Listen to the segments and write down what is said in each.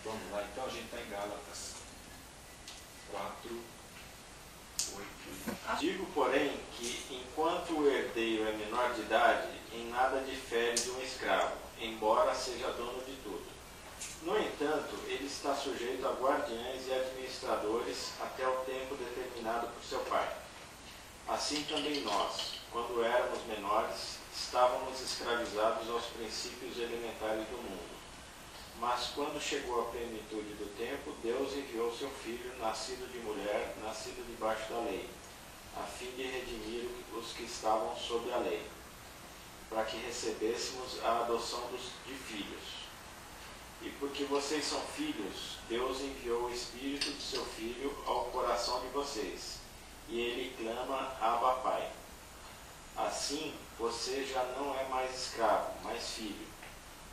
Vamos lá, então a gente está em Gálatas 4, 8. Digo, porém, que enquanto o herdeiro é menor de idade, em nada difere de um escravo, embora seja dono de tudo. No entanto, ele está sujeito a guardiães e administradores até o tempo determinado por seu pai. Assim também nós, quando éramos menores, estávamos escravizados aos princípios elementares do mundo. Mas quando chegou a plenitude do tempo, Deus enviou seu Filho, nascido de mulher, nascido debaixo da lei, a fim de redimir os que estavam sob a lei, para que recebêssemos a adoção de filhos. E porque vocês são filhos, Deus enviou o Espírito de seu Filho ao coração de vocês, e ele clama: Abba, Pai. Assim, você já não é mais escravo, mas filho.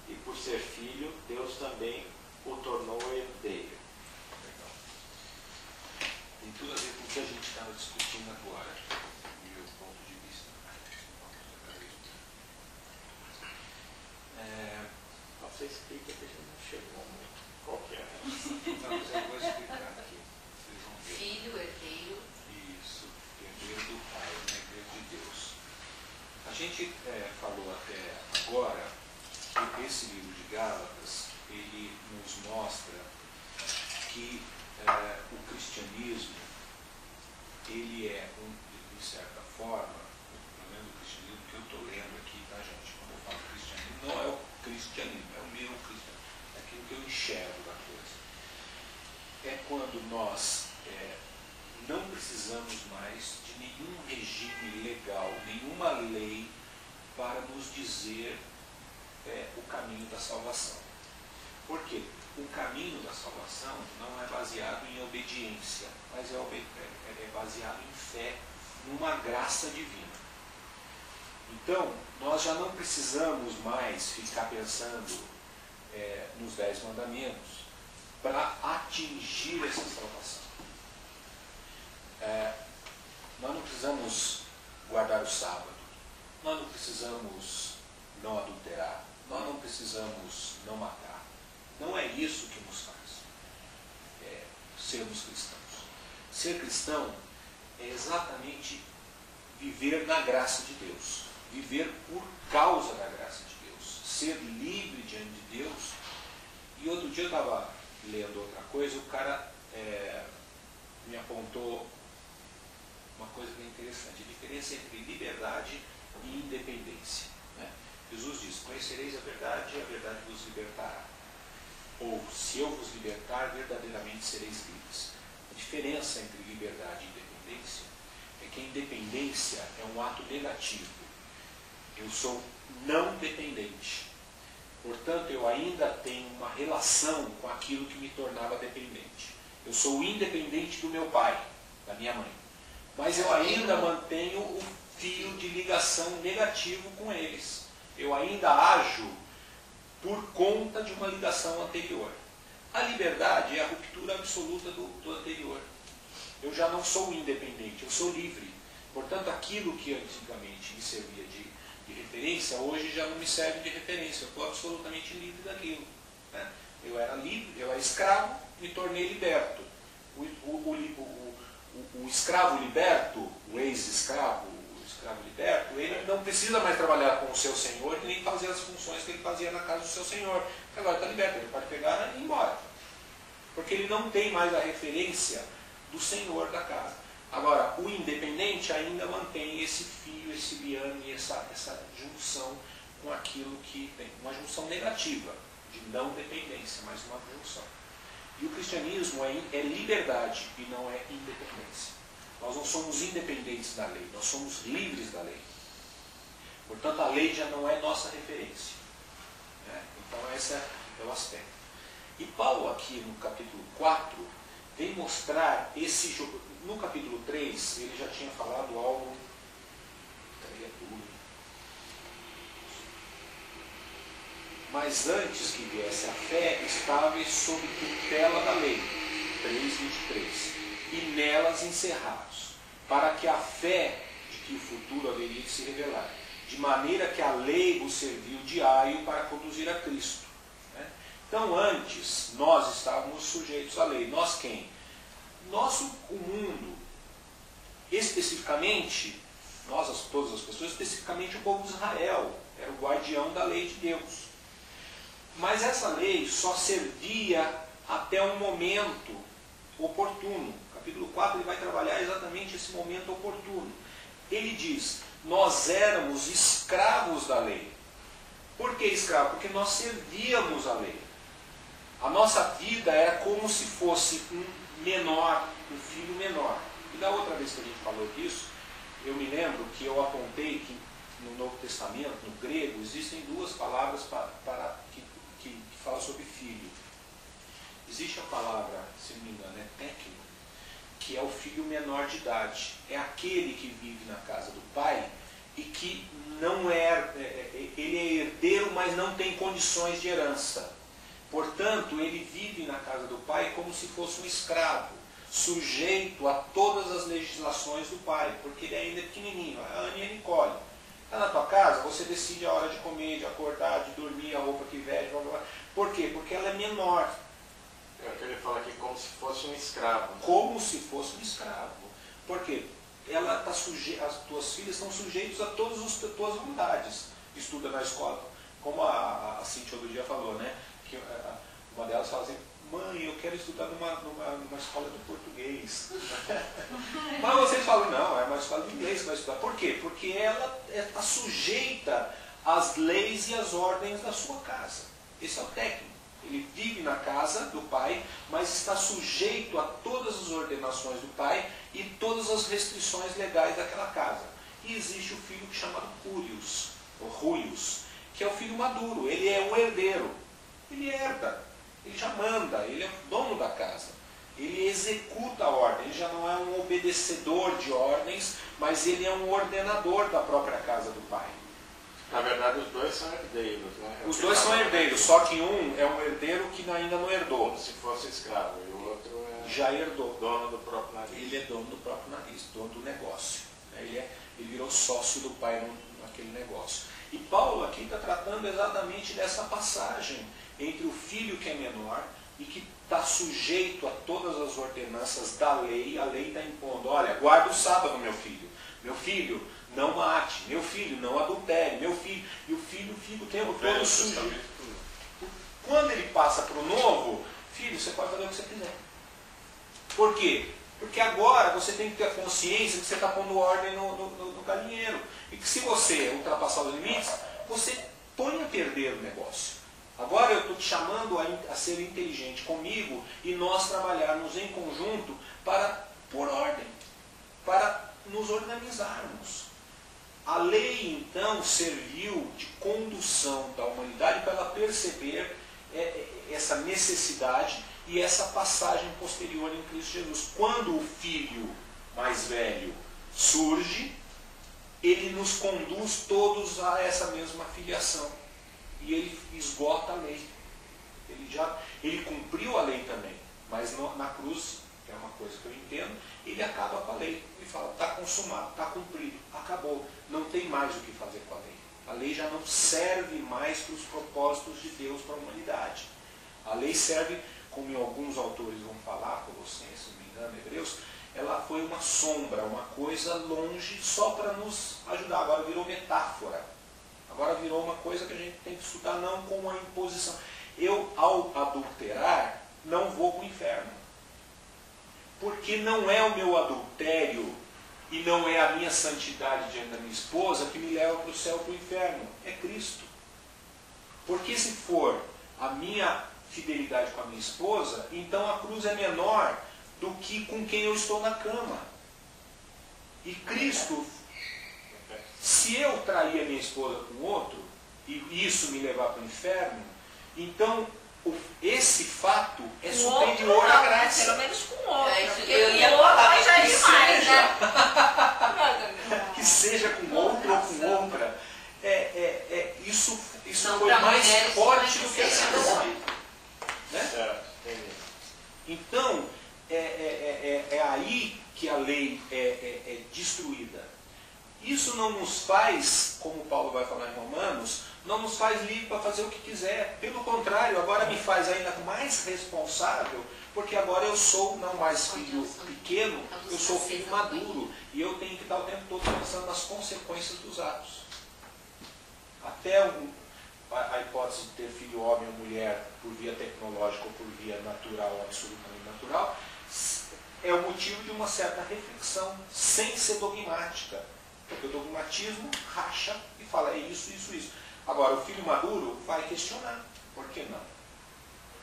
E por ser filho, Deus também o tornou herdeiro. Legal. Tem tudo a ver com o que a gente estava discutindo agora, do meu ponto de vista. Você explica que a gente não chegou muito. Qual que é? Não, mas eu vou explicar aqui. Vocês vão ver. Filho, herdeiro. Isso, herdeiro do Pai, herdeiro de Deus. A gente falou até agora que esse livro de Gálatas, ele nos mostra que o cristianismo, ele é, de certa forma, pelo menos o cristianismo que eu estou lendo aqui, tá, gente? Quando eu falo cristianismo, não é o cristianismo, é o meu cristianismo, é aquilo que eu enxergo da coisa. É quando nós não precisamos mais de nenhum regime legal, nenhuma lei para nos dizer o caminho da salvação. Por quê? O caminho da salvação não é baseado em obediência, mas é baseado em fé, numa graça divina. Então, nós já não precisamos mais ficar pensando nos 10 mandamentos para atingir essa salvação. Nós não precisamos guardar o sábado, nós não precisamos não adulterar, nós não precisamos não matar. Não é isso que nos faz sermos cristãos. Ser cristão é exatamente viver na graça de Deus, viver por causa da graça de Deus, ser livre diante de Deus. E outro dia eu estava lendo outra coisa, o cara me apontou uma coisa bem interessante, a diferença entre liberdade e independência. Né? Jesus diz: conhecereis a verdade e a verdade vos libertará. Ou, se eu vos libertar, verdadeiramente sereis livres. A diferença entre liberdade e independência é que a independência é um ato negativo. Eu sou não dependente. Portanto, eu ainda tenho uma relação com aquilo que me tornava dependente. Eu sou independente do meu pai, da minha mãe. Mas eu ainda mantenho o fio de ligação negativo com eles. Eu ainda ajo por conta de uma ligação anterior. A liberdade é a ruptura absoluta do anterior. Eu já não sou independente, eu sou livre. Portanto, aquilo que antigamente me servia de referência, hoje já não me serve de referência. Eu estou absolutamente livre daquilo. Né? Eu era livre, eu era escravo, me tornei liberto. O escravo liberto, o ex-escravo, o escravo liberto, ele não precisa mais trabalhar com o seu senhor e nem fazer as funções que ele fazia na casa do seu senhor. Agora está liberto, ele pode pegar e ir embora. Porque ele não tem mais a referência do senhor da casa. Agora, o independente ainda mantém esse fio, esse liame, essa junção com aquilo que tem. Uma junção negativa, de não dependência, mas uma junção. E o cristianismo é liberdade e não é independência. Nós não somos independentes da lei, nós somos livres da lei. Portanto, a lei já não é nossa referência. Né? Então, esse é o aspecto. E Paulo, aqui no capítulo 4, vem mostrar esse jogo. No capítulo 3, ele já tinha falado algo. Mas antes que viesse a fé, estáveis sob tutela da lei. 3:23. E nelas encerrados, para que a fé de que o futuro haveria de se revelar, de maneira que a lei vos serviu de aio para conduzir a Cristo. Né? Então, antes, nós lei. Nós quem? O mundo. Especificamente, todas as pessoas, especificamente o povo de Israel, era o guardião da lei de Deus. Mas essa lei só servia até um momento oportuno. Capítulo 4 ele vai trabalhar exatamente esse momento oportuno. Ele diz, nós éramos escravos da lei. Por que escravo? Porque nós servíamos a lei. A nossa vida era como se fosse um menor, um filho menor. E da outra vez que a gente falou disso, eu me lembro que eu apontei que no Novo Testamento, no grego, existem duas palavras que falam sobre filho. Existe a palavra, se não me engano, é técnico, que é o filho menor de idade. É aquele que vive na casa do pai e que não ele é herdeiro, mas não tem condições de herança. Portanto, ele vive na casa do pai como se fosse um escravo, sujeito a todas as legislações do pai, porque ele ainda é pequenininho. A Ana e a Nicole. Está na tua casa, você decide a hora de comer, de acordar, de dormir, a roupa que veste, blá, blá, blá. Por quê? Porque ela é menor. É o que ele fala aqui, como se fosse um escravo. Né? Como se fosse um escravo. Por quê? Ela tá as tuas filhas estão sujeitas a todas as tuas vontades. Estuda na escola. Como a Cíntia outro dia falou, né? Que uma delas fala assim, mãe, eu quero estudar numa escola de português. Mas vocês falam, não, é uma escola de inglês que vai estudar. Por quê? Porque ela está sujeita às leis e às ordens da sua casa. Esse é o técnico. Ele vive na casa do pai, mas está sujeito a todas as ordenações do pai e todas as restrições legais daquela casa. E existe o filho chamado Curios, ou Ruios, que é o filho maduro. Ele é um herdeiro. Ele herda. Ele já manda. Ele é o dono da casa. Ele executa a ordem. Ele já não é um obedecedor de ordens, mas ele é um ordenador da própria casa do pai. Na verdade, os dois são herdeiros, né? Os dois são herdeiros, só que um é um herdeiro que ainda não herdou. Como se fosse escravo, e o outro já herdou. Dono do próprio nariz. Ele é dono do próprio nariz, dono do negócio. Ele virou sócio do pai naquele negócio. E Paulo aqui está tratando exatamente dessa passagem entre o filho que é menor e que está sujeito a todas as ordenanças da lei. A lei está impondo, olha, guarda o sábado, meu filho. Meu filho, não mate. Meu filho, não adultere. Meu filho. E o filho fica o tempo todo sujeito. Quando ele passa para o novo, filho, você pode fazer o que você quiser. Por quê? Porque agora você tem que ter a consciência que você está pondo ordem no galinheiro. E que se você ultrapassar os limites, você põe a perder o negócio. Agora eu estou te chamando a ser inteligente comigo e nós trabalharmos em conjunto para pôr ordem, para nos organizarmos. A lei, então, serviu de condução da humanidade para ela perceber essa necessidade e essa passagem posterior em Cristo Jesus. Quando o filho mais velho surge, ele nos conduz todos a essa mesma filiação. E ele esgota a lei. Ele cumpriu a lei também, mas na cruz, que é uma coisa que eu entendo, ele acaba com a lei. Ele fala, está consumado, está cumprido, acabou. Não tem mais o que fazer com a lei. A lei já não serve mais para os propósitos de Deus para a humanidade. A lei serve, como alguns autores vão falar, Colossenses, se não me engano, Hebreus, ela foi uma sombra, uma coisa longe só para nos ajudar. Agora virou metáfora. Agora virou uma coisa que a gente tem que estudar não com uma imposição. Eu, ao adulterar, não vou para o inferno. Porque não é o meu adultério e não é a minha santidade diante da minha esposa que me leva para o céu ou para o inferno. É Cristo. Porque se for a minha fidelidade com a minha esposa, então a cruz é menor do que com quem eu estou na cama. E Cristo, se eu trair a minha esposa com outro, e isso me levar para o inferno, então esse fato é superior à graça. Pelo menos com outro. Eu ia falar, já que demais, né? Que seja com outro ou com outra. Isso Não, foi pra mais mulheres, forte mas do que a seja santidade. Né? Certo, entendi. Então, é aí que a lei é destruída. Isso não nos faz, como Paulo vai falar em Romanos, não nos faz livre para fazer o que quiser. Pelo contrário, agora me faz ainda mais responsável, porque agora eu sou não mais filho pequeno, eu sou filho maduro. E eu tenho que estar o tempo todo pensando nas consequências dos atos. Até a hipótese de ter filho homem ou mulher por via tecnológica ou por via natural ou absolutamente natural, é o motivo de uma certa reflexão, sem ser dogmática. Porque o dogmatismo racha e fala, é isso, isso, isso. Agora, o filho maduro vai questionar, por que não?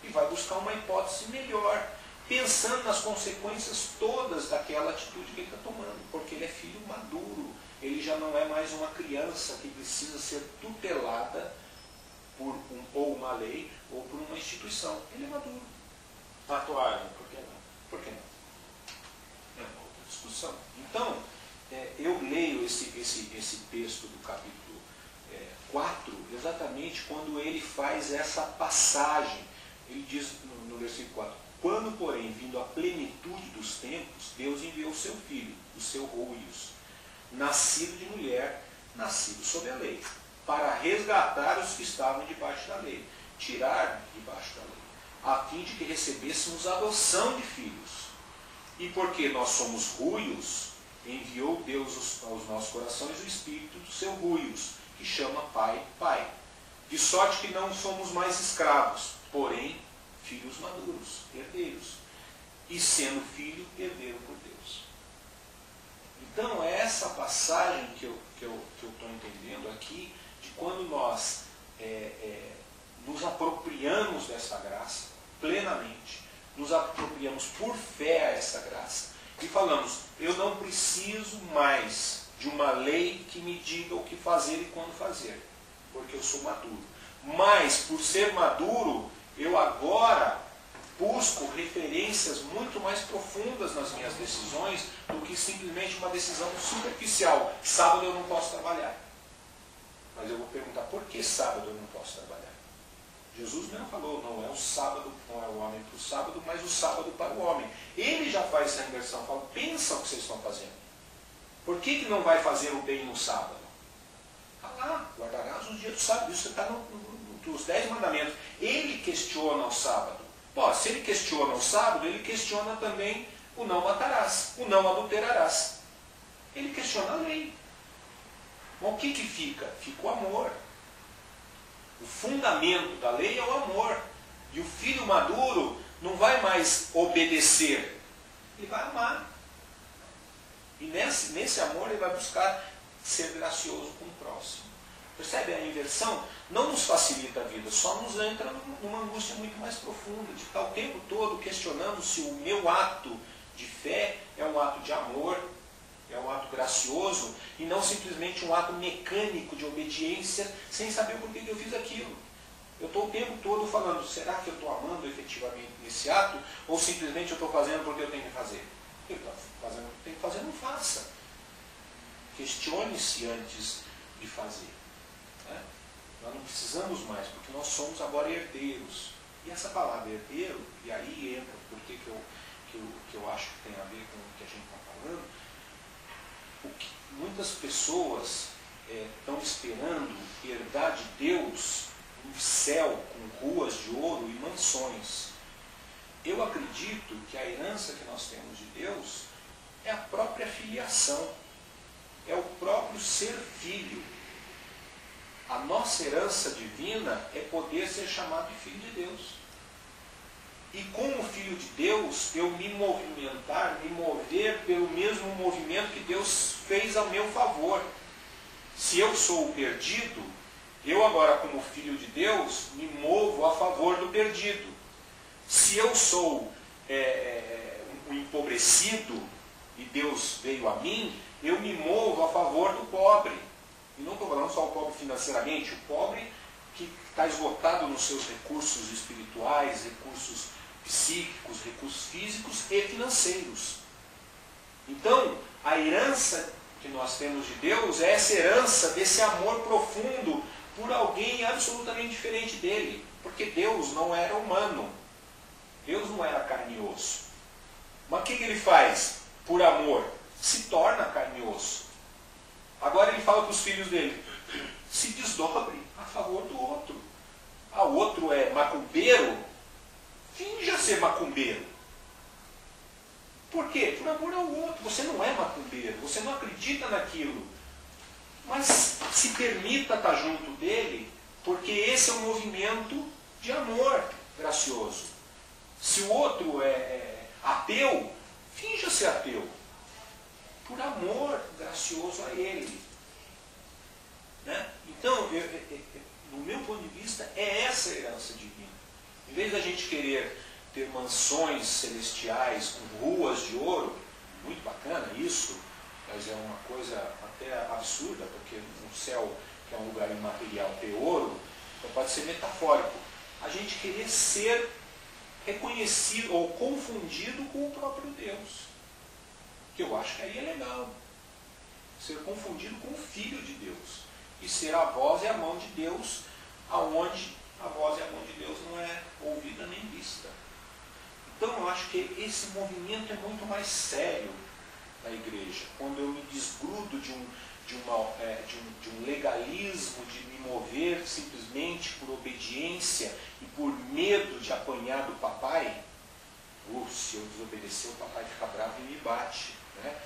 E vai buscar uma hipótese melhor, pensando nas consequências todas daquela atitude que ele está tomando, porque ele é filho maduro. Ele já não é mais uma criança que precisa ser tutelada por ou uma lei ou por uma instituição. Ele é maduro. Tatuagem, por que não? Por que não? É uma outra discussão. Então, eu leio esse texto do capítulo 4 exatamente quando ele faz essa passagem. Ele diz no versículo 4, quando, porém, vindo a plenitude dos tempos, Deus enviou o seu filho, o seu Huios, nascido de mulher, nascido sob a lei, para resgatar os que estavam debaixo da lei, tirar debaixo da lei, a fim de que recebêssemos a adoção de filhos. E porque nós somos Huios, enviou Deus aos nossos corações o Espírito do seu Huios, que chama Pai, Pai. De sorte que não somos mais escravos, porém filhos maduros, herdeiros. E sendo filho, herdeiro por Deus. Então é essa passagem que eu estou entendendo aqui, de quando nós nos apropriamos dessa graça plenamente, nos apropriamos por fé a essa graça, e falamos, eu não preciso mais de uma lei que me diga o que fazer e quando fazer, porque eu sou maduro. Mas, por ser maduro, eu agora busco referências muito mais profundas nas minhas decisões do que simplesmente uma decisão superficial. Sábado eu não posso trabalhar. Mas eu vou perguntar, por que sábado eu não posso trabalhar? Jesus mesmo falou, não é o sábado, não é o homem para o sábado, mas o sábado para o homem. Ele já faz essa inversão, fala, pensa o que vocês estão fazendo. Por que não vai fazer o bem no sábado? Está lá, guardarás os dias do sábado, isso está nos 10 mandamentos. Ele questiona o sábado. Pô, se ele questiona o sábado, ele questiona também o não matarás, o não adulterarás. Ele questiona a lei. Bom, o que fica? Fica o amor. O fundamento da lei é o amor. E o filho maduro não vai mais obedecer. Ele vai amar. E nesse amor ele vai buscar ser gracioso com o próximo. Percebe a inversão? Não nos facilita a vida, só nos entra numa angústia muito mais profunda, de estar o tempo todo questionando se o meu ato de fé é um ato de amor, é um ato gracioso, e não simplesmente um ato mecânico de obediência, sem saber por que eu fiz aquilo. Eu estou o tempo todo falando, será que eu estou amando efetivamente nesse ato, ou simplesmente eu estou fazendo porque eu tenho que fazer? Eu estou fazendo o que tenho que fazer, não faça. Questione-se antes de fazer. Né? Nós não precisamos mais, porque nós somos agora herdeiros. E essa palavra herdeiro, e aí entra por que eu acho que tem a ver com o que a gente está falando, muitas pessoas estão esperando herdar de Deus um céu com ruas de ouro e mansões. Eu acredito que a herança que nós temos de Deus é a própria filiação, é o próprio ser filho. A nossa herança divina é poder ser chamado de filho de Deus. E como filho de Deus, eu me mover pelo mesmo movimento que Deus fez ao meu favor. Se eu sou o perdido, eu agora como filho de Deus, me movo a favor do perdido. Se eu sou um empobrecido e Deus veio a mim, eu me movo a favor do pobre. E não estou falando só o pobre financeiramente, o pobre que está esgotado nos seus recursos espirituais, recursos psíquicos, recursos físicos e financeiros. Então, a herança que nós temos de Deus é essa herança desse amor profundo por alguém absolutamente diferente dele. Porque Deus não era humano. Deus não era carne e osso. Mas o que ele faz? Por amor, se torna carne e osso. Agora ele fala para os filhos dele, se desdobre a favor do outro. O outro é macumbeiro, finja ser macumbeiro. Por quê? Por amor ao outro. Você não é macumbeiro, você não acredita naquilo. Mas se permita estar junto dele, porque esse é um movimento de amor gracioso. Se o outro é ateu, finja ser ateu. Por amor gracioso a ele. Né? Então, do meu ponto de vista, é essa a herança divina. Em vez da gente querer ter mansões celestiais com ruas de ouro, muito bacana isso, mas é uma coisa até absurda, porque no céu, que é um lugar imaterial, ter ouro, então pode ser metafórico. A gente querer ser reconhecido ou confundido com o próprio Deus. Que eu acho que aí é legal. Ser confundido com o Filho de Deus. E ser a voz e a mão de Deus, aonde a voz e a mão de Deus não é ouvida nem vista. Então eu acho que esse movimento é muito mais sério na igreja. Quando eu me desgrudo de um legalismo, de me mover simplesmente por obediência e por medo de apanhar do papai, se eu desobedecer, o papai fica bravo e me bate, né?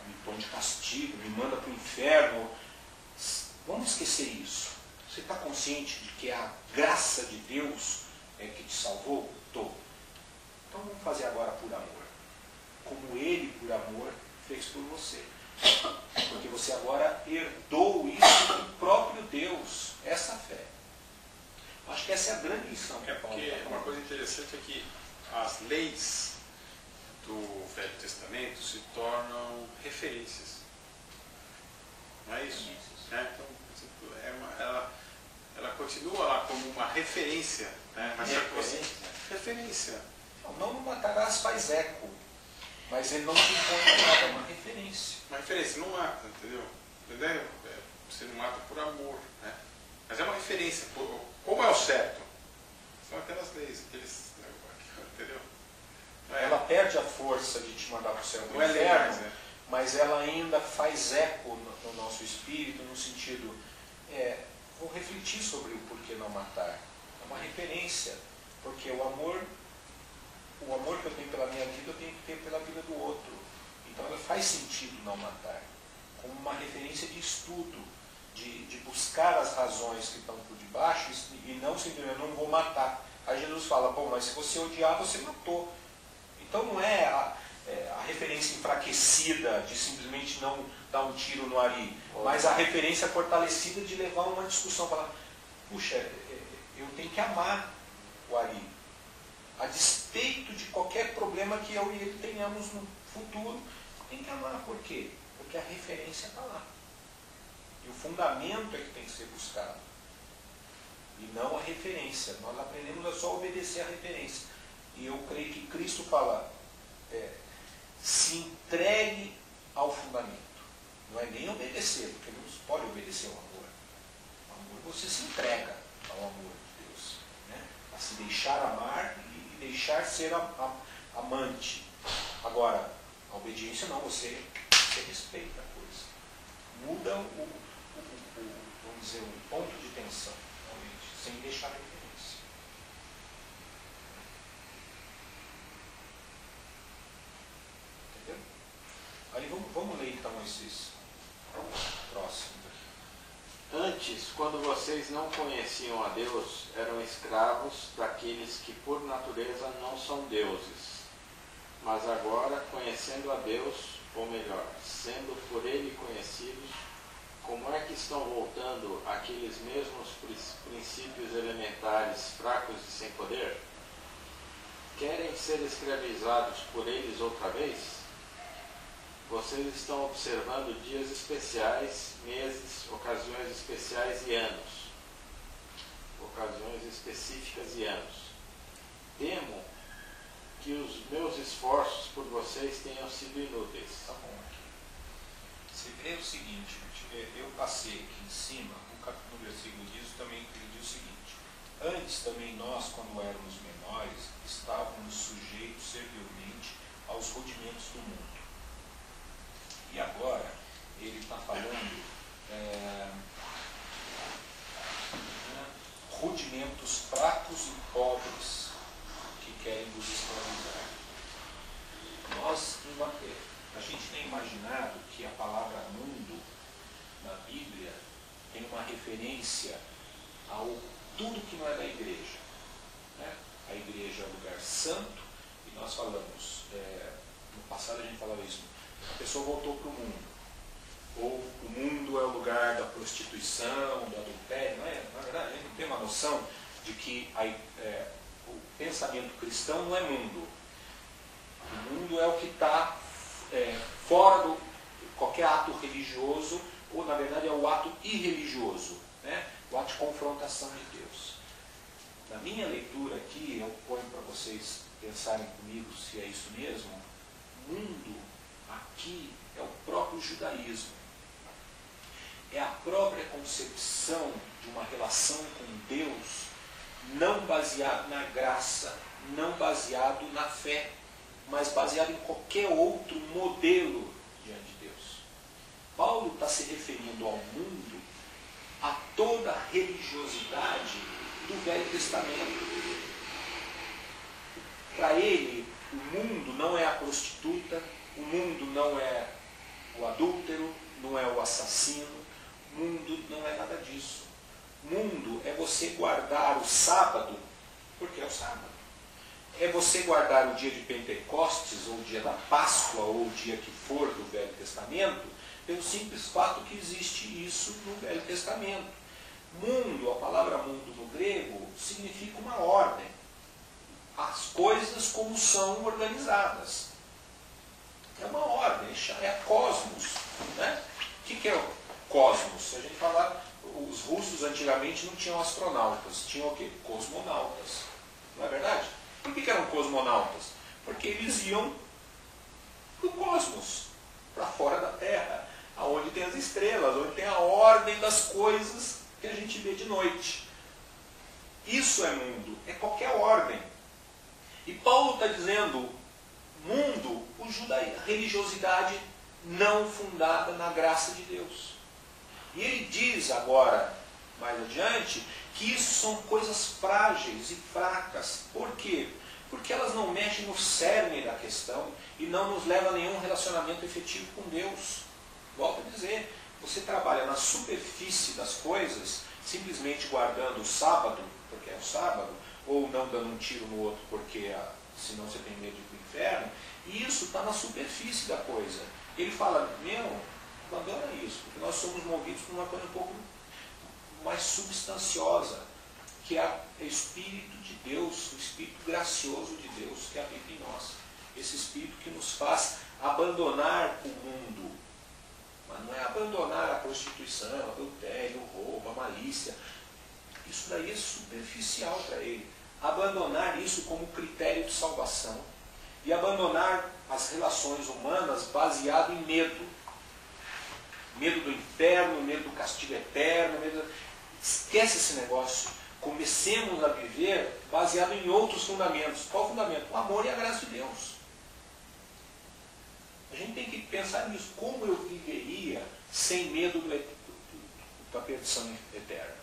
Me põe de castigo, me manda para o inferno. Vamos esquecer isso. Você está consciente de que é a graça de Deus que te salvou? Estou. Então vamos fazer agora por amor. Como Ele, por amor, fez por você. Porque você agora herdou isso do próprio Deus, essa fé. Acho que essa é a grande lição. Porque uma coisa interessante é que as leis do Velho Testamento se tornam referências. Não é isso? Então, por exemplo, ela continua lá como uma referência. Né? Mas referência. Não matarás faz eco. Mas ele não te impõe nada, é uma referência. Uma referência, não mata, entendeu? Você não mata por amor, né? Mas é uma referência. Como é o certo? São aquelas leis, entendeu? Ela perde a força de te mandar para o céu do não inferno, é lei, mas ela ainda faz eco no nosso espírito, no sentido, vou refletir sobre o porquê não matar. É uma referência, porque o amor que eu tenho pela minha vida, eu tenho que ter pela vida do outro. Então ela faz sentido não matar, como uma referência de estudo, de buscar as razões que estão por debaixo e não simplesmente, eu não vou matar. Aí Jesus fala, bom, mas se você odiar, você matou. Então não é a referência enfraquecida de simplesmente não dar um tiro no Ari, mas a referência fortalecida de levar uma discussão, falar, puxa, eu tenho que amar o Ari. A despeito de qualquer problema que eu e ele tenhamos no futuro, tem que amar. Por quê? Porque a referência está lá. E o fundamento é que tem que ser buscado. E não a referência. Nós aprendemos a só obedecer a referência. E eu creio que Cristo fala, se entregue ao fundamento. Não é nem obedecer, porque não se pode obedecer ao amor. O amor você se entrega ao amor de Deus. Né? A se deixar amar e deixar ser amante. Agora, a obediência não, você respeita a coisa. Muda vamos dizer, o ponto de tensão, realmente, sem deixar referência. Entendeu? Aí vamos ler então esses próximos aqui. Antes, quando vocês não conheciam a Deus, eram escravos daqueles que por natureza não são deuses. Mas agora, conhecendo a Deus, ou melhor, sendo por Ele conhecidos, como é que estão voltando àqueles mesmos princípios elementares fracos e sem poder? Querem ser escravizados por eles outra vez? Vocês estão observando dias especiais, meses, ocasiões especiais e anos. Ocasiões específicas e anos. Temo que os meus esforços por vocês tenham sido inúteis. Tá bom aqui. Você vê o seguinte, eu passei aqui em cima, no versículo diz também, ele diz o seguinte: antes também nós, quando éramos menores, estávamos sujeitos servilmente aos rudimentos do mundo. E agora ele está falando a gente tem imaginado que a palavra mundo na Bíblia tem uma referência ao tudo que não é da igreja. Né? A igreja é o lugar santo, e nós falamos, no passado a gente falava isso, a pessoa voltou para o mundo. Ou o mundo é o lugar da prostituição, do adultério. Não é? Na verdade, a gente não tem uma noção de que o pensamento cristão não é mundo. O mundo é o que está fora de qualquer ato religioso, ou na verdade é o ato irreligioso, né? O ato de confrontação de Deus. Na minha leitura aqui, eu ponho para vocês pensarem comigo se é isso mesmo. Mundo aqui é o próprio judaísmo. É a própria concepção de uma relação com Deus, não baseado na graça, não baseado na fé, mas baseado em qualquer outro modelo diante de Deus. Paulo está se referindo ao mundo, a toda a religiosidade do Velho Testamento. Para ele, o mundo não é a prostituta, o mundo não é o adúltero, não é o assassino, o mundo não é nada disso. Mundo é você guardar o sábado, porque é o sábado. É você guardar o dia de Pentecostes, ou o dia da Páscoa, ou o dia que for do Velho Testamento, pelo simples fato que existe isso no Velho Testamento. Mundo, a palavra mundo no grego, significa uma ordem. As coisas como são organizadas. É uma ordem, é cosmos. Né? O que é o cosmos? Se a gente falar, os russos antigamente não tinham astronautas, tinham o quê? Cosmonautas. Não é verdade? Por que eram cosmonautas? Porque eles iam para o cosmos, para fora da Terra, aonde tem as estrelas, onde tem a ordem das coisas que a gente vê de noite. Isso é mundo, é qualquer ordem. E Paulo está dizendo, mundo, a religiosidade não fundada na graça de Deus. E ele diz agora, mais adiante, que isso são coisas frágeis e fracas. Por quê? Porque elas não mexem no cerne da questão e não nos levam a nenhum relacionamento efetivo com Deus. Volto a dizer, você trabalha na superfície das coisas, simplesmente guardando o sábado, porque é o sábado, ou não dando um tiro no outro, porque senão você tem medo de ir para o inferno, e isso está na superfície da coisa. Ele fala, abandona isso, porque nós somos movidos por uma coisa um pouco mais substanciosa, que é o Espírito de Deus, o Espírito gracioso de Deus que habita em nós. Esse Espírito que nos faz abandonar o mundo. Mas não é abandonar a prostituição, o adultério, o roubo, a malícia. Isso daí é superficial para ele. Abandonar isso como critério de salvação. E abandonar as relações humanas baseado em medo. Medo do inferno, medo do castigo eterno. Esquece esse negócio. Comecemos a viver baseado em outros fundamentos. Qual fundamento? O amor e a graça de Deus. A gente tem que pensar nisso. Como eu viveria sem medo da perdição eterna?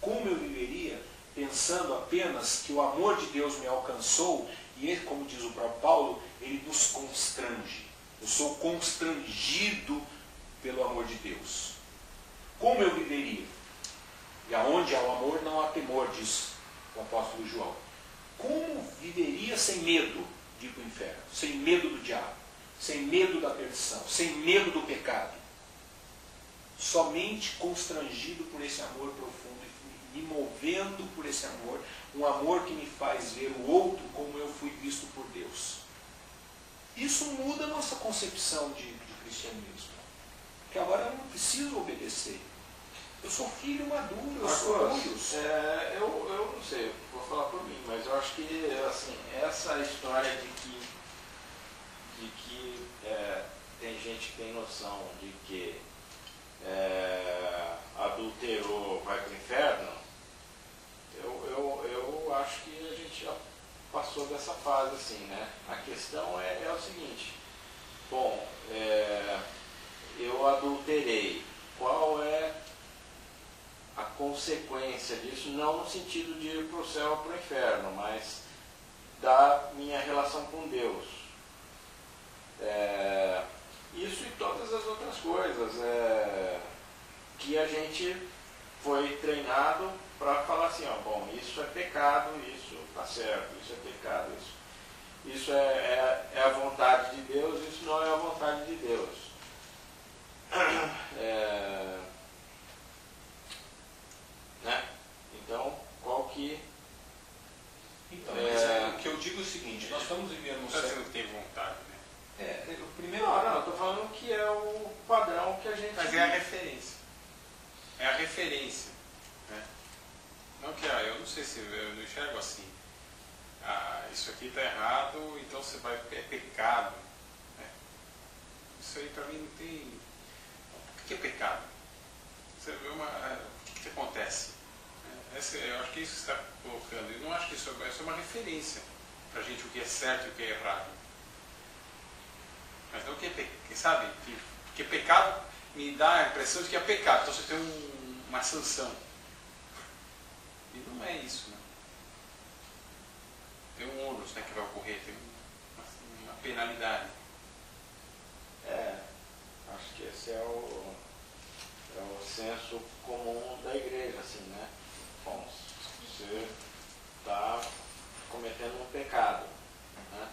Como eu viveria pensando apenas que o amor de Deus me alcançou e ele, como diz o próprio Paulo, ele nos constrange. Eu sou constrangido pelo amor de Deus. Como eu viveria? E aonde há o amor não há temor, diz o apóstolo João. Como viveria sem medo de ir para o inferno? Sem medo do diabo, sem medo da perdição, sem medo do pecado. Somente constrangido por esse amor profundo, me movendo por esse amor, um amor que me faz ver o outro como eu fui visto por Deus. Isso muda a nossa concepção de cristianismo. Porque agora eu não preciso obedecer. Eu sou filho maduro, eu sou filhos. Eu não sei, vou falar por mim, mas eu acho que assim, essa história de que tem gente que tem noção de que adulterou vai para o inferno, eu acho que a gente já passou dessa fase, assim, né? A questão é o seguinte, bom, eu adulterei, qual é a consequência disso, não no sentido de ir para o céu ou para o inferno, mas da minha relação com Deus. gente foi treinado para falar assim, ó, bom, isso é pecado, isso está certo, isso é pecado, isso é a vontade de Deus, isso não é a vontade de Deus. Né? Então, qual que... Então, mas o que eu digo é o seguinte, nós estamos vivendo um Você século... não tem vontade, né? O primeiro... Não, estou falando que é o padrão que a gente... Mas é a referência. É a referência. Né? Não que, eu não sei se eu não enxergo assim. Isso aqui está errado, então você vai... É pecado. Né? Isso aí para mim não tem... O que é pecado? Você vê o que acontece? Eu acho que isso está colocando. Eu não acho que isso é uma referência para a gente o que é certo e o que é errado. Mas não o que é pecado, sabe? Porque pecado me dá a impressão de que é pecado, então você tem uma sanção. E não é isso, né? Tem um ônus, né, que vai ocorrer, tem uma penalidade. Acho que esse é o senso comum da igreja, assim, né? Bom, você está cometendo um pecado, né?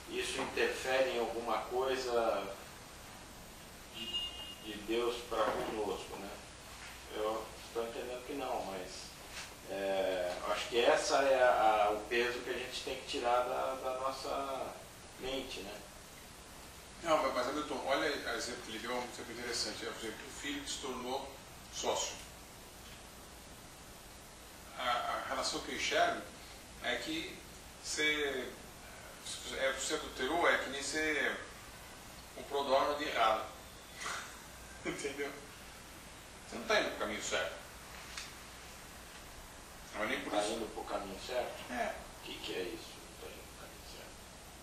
Isso interfere em alguma coisa de Deus para conosco, né? Eu estou entendendo que não, mas acho que essa é o peso que a gente tem que tirar da nossa mente, né? Não, mas Hamilton, olha o exemplo que ele deu, é um exemplo interessante. Por exemplo, o filho que se tornou sócio. A relação que eu enxergo é que você adulterou, é que nem você comprou dólar de errado. Entendeu? Você não está indo para o caminho certo. Não é nem por Está isso. indo para o caminho certo? É. O que é isso? Está indo para o caminho certo.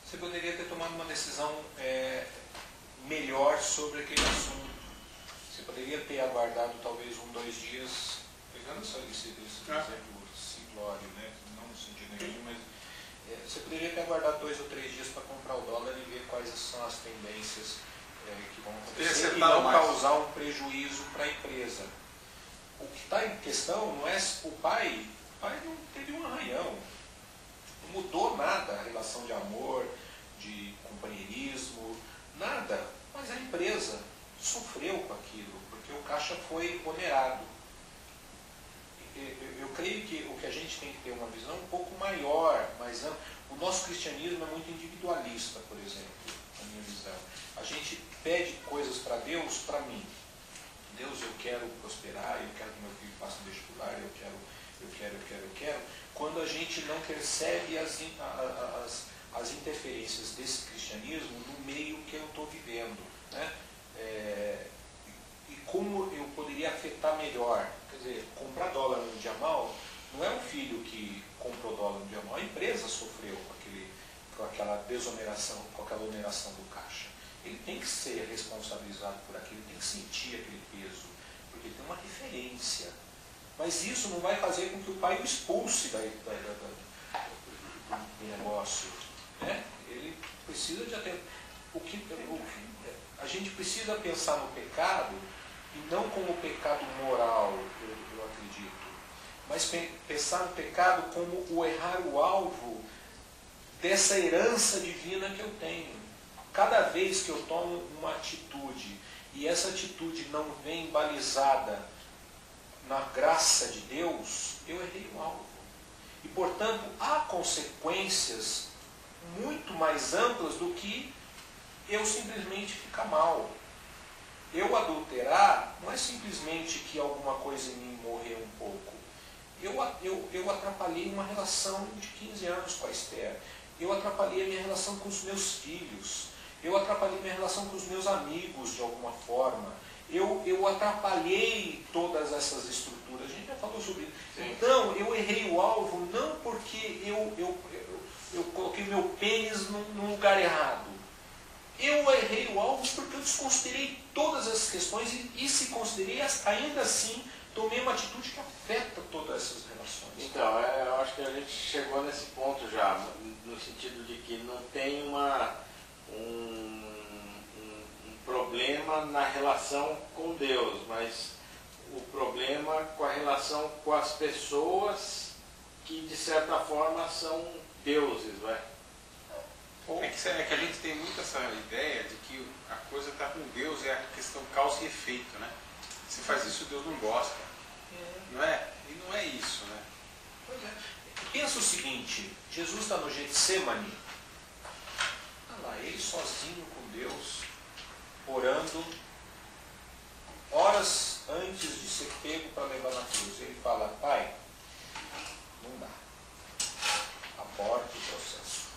Você poderia ter tomado uma decisão melhor sobre aquele assunto. Você poderia ter aguardado talvez 2 dias, pegando só esse exemplo simplório, né? Não no sentido nenhum, mas você poderia ter aguardado 2 ou 3 dias para comprar o dólar e ver quais são as tendências que vão acontecer e não causar um prejuízo para a empresa. O que está em questão não é o pai não teve um arranhão, não mudou nada a relação de amor, de companheirismo, nada, mas a empresa sofreu com aquilo, porque o caixa foi onerado. Eu creio que o que a gente tem que ter uma visão um pouco maior, mais ampla. O nosso cristianismo é muito individualista, por exemplo, na minha visão. A gente pede coisas para Deus, para mim. Deus, eu quero prosperar, eu quero que meu filho faça um vestibular, eu quero. Quando a gente não percebe as interferências desse cristianismo no meio que eu estou vivendo, né? E como eu poderia afetar melhor. Quer dizer, comprar dólar no dia mal não é o filho que comprou dólar no dia mal, a empresa sofreu com aquela desoneração, com aquela oneração do caixa. Ele tem que ser responsabilizado por aquilo, ele tem que sentir aquele peso, porque tem uma referência. Mas isso não vai fazer com que o pai o expulse do negócio. Né? Ele precisa de até. A gente precisa pensar no pecado, e não como pecado moral, eu acredito, mas pensar no pecado como o errar o alvo dessa herança divina que eu tenho. Cada vez que eu tomo uma atitude, e essa atitude não vem balizada na graça de Deus, eu errei o alvo. E, portanto, há consequências muito mais amplas do que eu simplesmente ficar mal. Eu adulterar não é simplesmente que alguma coisa em mim morreu um pouco. Eu atrapalhei uma relação de 15 anos com a Esther. Eu atrapalhei a minha relação com os meus filhos. Eu atrapalhei a minha relação com os meus amigos de alguma forma. Eu atrapalhei todas essas estruturas. A gente já falou sobre isso. Então, eu errei o alvo não porque eu coloquei meu pênis no lugar errado. Eu errei o alvo porque eu desconsiderei todas essas questões e se considerei, ainda assim, tomei uma atitude que afeta todas essas relações. Então, eu acho que a gente chegou nesse ponto já, no sentido de que não tem um problema problema na relação com Deus, mas o problema com a relação com as pessoas que, de certa forma, são deuses, vai. É que a gente tem muito essa ideia de que a coisa está com Deus, é a questão causa e efeito, né? Se faz isso, Deus não gosta. Não é? E não é isso, né? Pois é. Pensa o seguinte, Jesus está no Getsemane, olha lá, ele sozinho com Deus, orando, horas antes de ser pego para levar na cruz. Ele fala, Pai, não dá, aborta o processo.